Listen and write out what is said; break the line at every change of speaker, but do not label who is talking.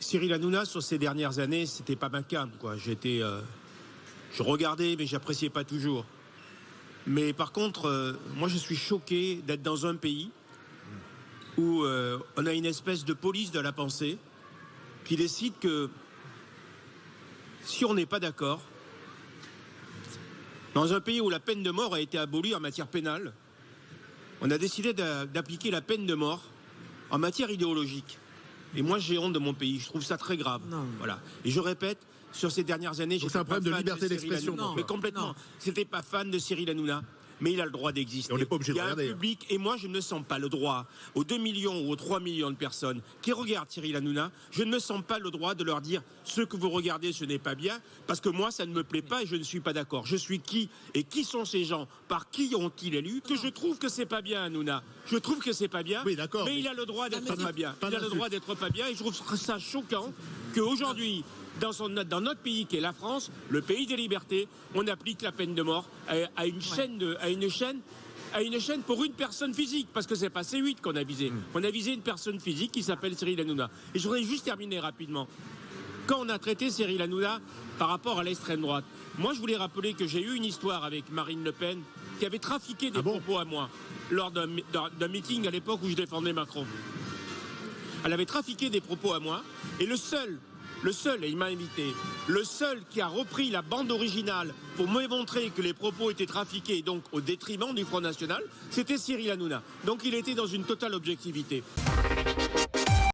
Cyril Hanouna, sur ces dernières années, c'était pas ma came, quoi. Je regardais, mais j'appréciais pas toujours. Mais par contre, moi, je suis choqué d'être dans un pays où on a une espèce de police de la pensée qui décide que si on n'est pas d'accord, dans un pays où la peine de mort a été abolie en matière pénale, on a décidé d'appliquer la peine de mort en matière idéologique. Et moi, j'ai honte de mon pays. Je trouve ça très grave.
Non.
Voilà. Et je répète, sur ces dernières années,
c'est un problème de liberté d'expression.
Mais complètement. C'était pas fan de Cyril Hanouna. Mais il a le droit d'exister.
On n'est pas obligé
de
regarder.
Il y a un public, et moi je ne me sens pas le droit, aux 2 millions ou aux 3 millions de personnes qui regardent Cyril Hanouna, je ne me sens pas le droit de leur dire ce que vous regardez ce n'est pas bien, parce que moi ça ne me plaît pas et je ne suis pas d'accord. Je suis qui et qui sont ces gens? Par qui ont-ils élu? Que je trouve que c'est pas bien, Hanouna. Je trouve que c'est pas bien.
Oui, d'accord.
Mais il a le droit d'être pas bien. Il a le droit d'être pas bien et je trouve ça choquant qu'aujourd'hui, dans notre pays qui est la France, le pays des libertés, on applique la peine de mort à une chaîne pour une personne physique, parce que c'est pas C8 qu'on a visé. On a visé une personne physique qui s'appelle Cyril Hanouna. Et je voudrais juste terminer rapidement. Quand on a traité Cyril Hanouna par rapport à l'extrême droite, moi je voulais rappeler que j'ai eu une histoire avec Marine Le Pen qui avait trafiqué des propos à moi lors d'un meeting à l'époque où je défendais Macron. Elle avait trafiqué des propos à moi et le seul, et il m'a invité, le seul qui a repris la bande originale pour me montrer que les propos étaient trafiqués, donc au détriment du Front National, c'était Cyril Hanouna. Donc il était dans une totale objectivité.